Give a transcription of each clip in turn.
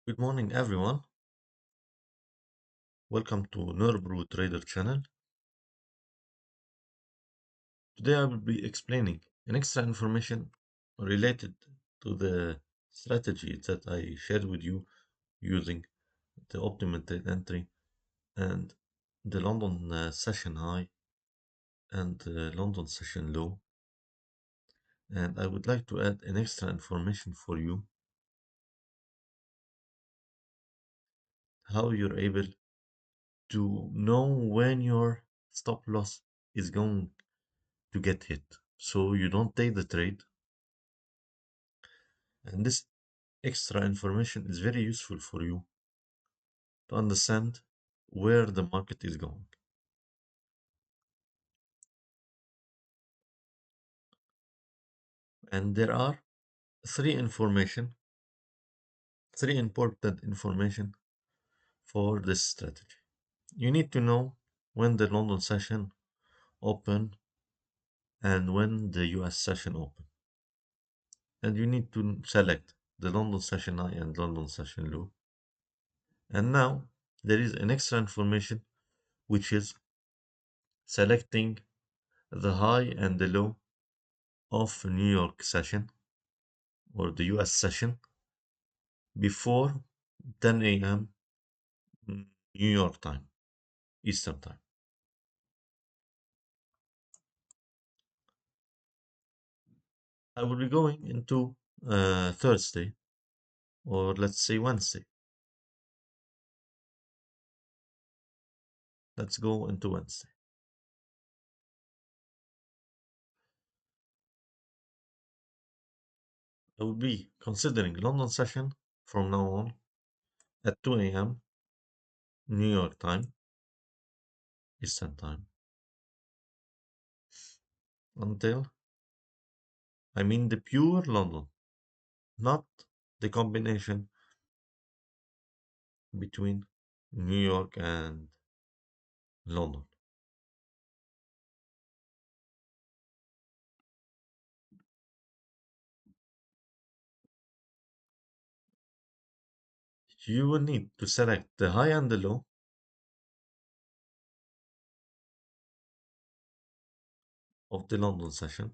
Good morning, everyone. Welcome to NEUROBREW TRADER channel. Today I will be explaining an extra information related to the strategy that I shared with you using the optimal trade entry and the London session high and the London session low. And I would like to add an extra information for you how you're able to know when your stop loss is going to get hit. So you don't take the trade. And this extra information is very useful for you to understand where the market is going. And there are three important information for this strategy. You need to know when the London session open and when the US session open. And you need to select the London session high and London session low. And now there is an extra information which is selecting the high and the low of New York session or the US session before 10 a.m. New York time, Eastern time. I will be going into Thursday or let's say Wednesday. Let's go into Wednesday. I will be considering London session from now on at 2 a.m. New York time, Eastern time, until I mean the pure London, not the combination between New York and London. You will need to select the high and the low of the London session,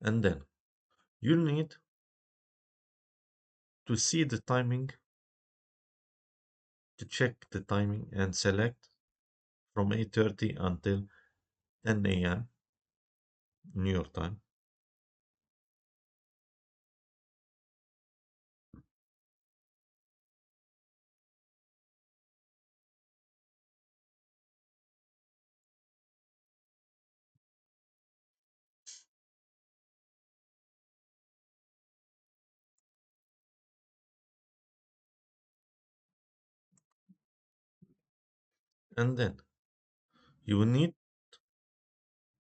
and then you need to see the timing, to check the timing and select from 8:30 until 10 a.m. New York time. And then you will need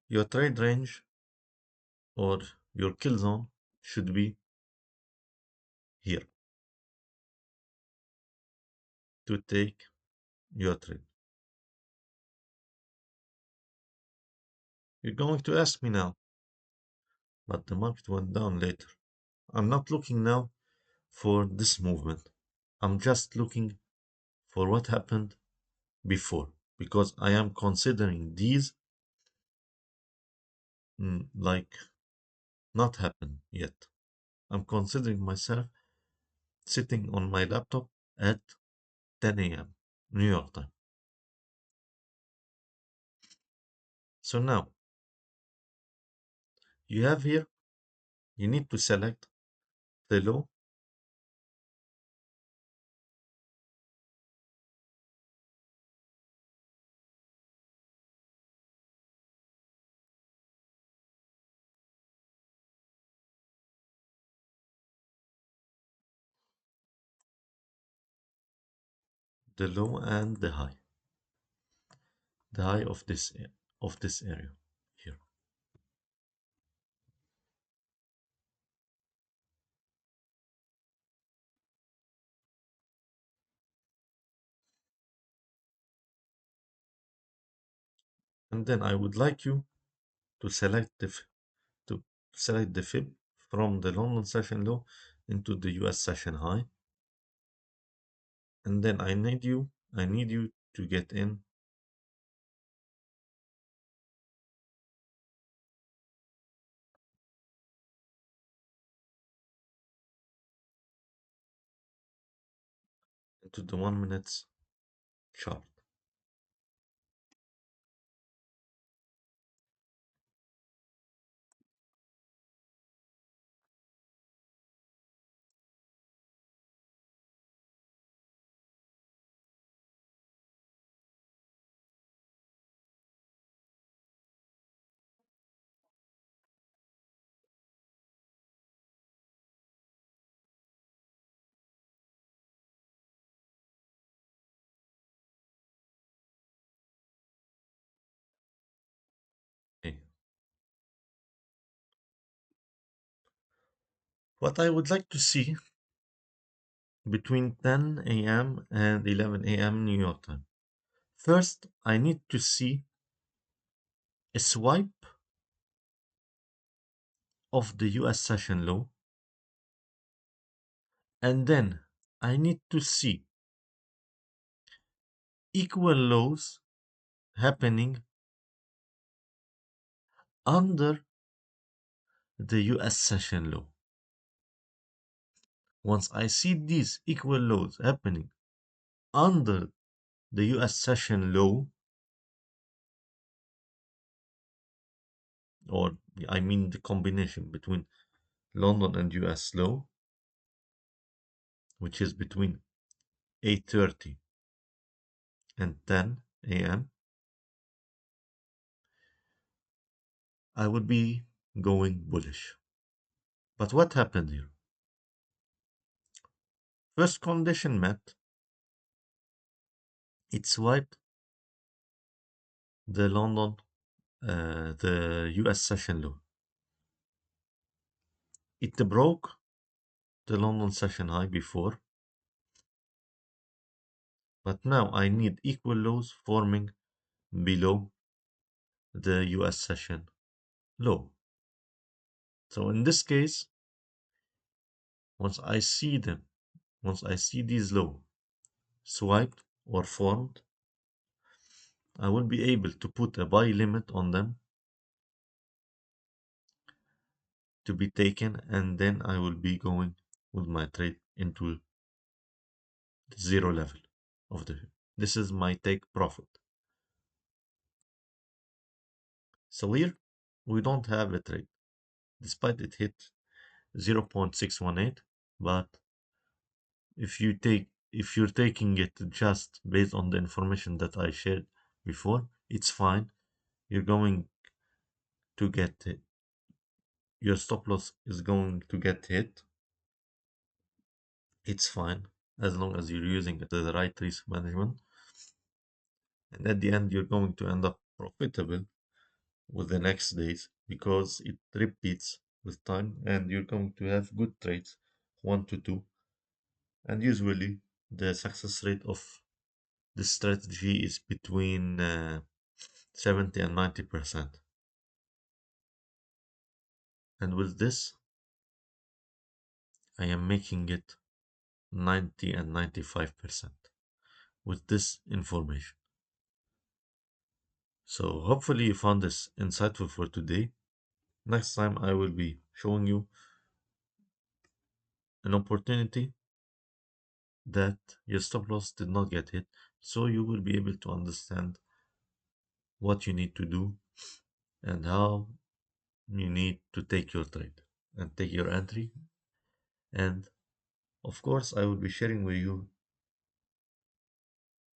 your trade range or your kill zone should be here to take your trade. You're going to ask me now, but the market went down later. I'm not looking now for this movement. I'm just looking for what happened before because I am considering these like not happen yet. I'm considering myself sitting on my laptop at 10 a.m. New York time. So now you have here, you need to select the low, and the high of this area here. And then I would like you to select the fib from the London session low into the US session high. And then I need you to get into the 1 minute chart. Okay. What I would like to see between 10 a.m. and 11 a.m. New York time. First, I need to see a swipe of the US session low, and then I need to see equal lows happening under the US session low. Once I see these equal lows happening under the US session low, or I mean the combination between London and US low, which is between 8:30 and 10 a.m., I would be going bullish. But what happened here? First condition met, it swiped the US session low. It broke the London session high before, but now I need equal lows forming below the US session low. So in this case, once I see them, once I see these low swiped or formed, I will be able to put a buy limit on them to be taken, and then I will be going with my trade into the zero level of the. This is my take profit. So here we don't have a trade, despite it hit 0.618. But if you're taking it just based on the information that I shared before, it's fine. You're going to get it. Your stop loss is going to get hit. It's fine as long as you're using the right risk management. And at the end, you're going to end up profitable with the next days because it repeats with time, and you're going to have good trades, 1 to 2. And usually, the success rate of this strategy is between 70 and 90%. And with this, I am making it 90 and 95% with this information. So hopefully you found this insightful for today. Next time I will be showing you an opportunity that your stop loss did not get hit, so you will be able to understand what you need to do and how you need to take your trade and take your entry. And of course, I will be sharing with you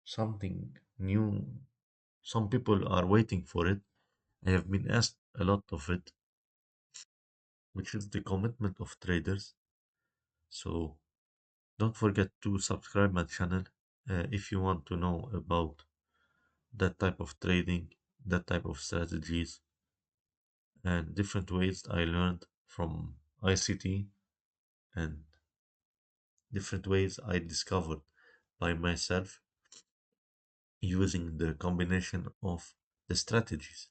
something new. Some people are waiting for it. I have been asked a lot of it, which is the commitment of traders. So don't forget to subscribe my channel if you want to know about that type of trading, that type of strategies, and different ways I learned from ICT, and different ways I discovered by myself using the combination of the strategies.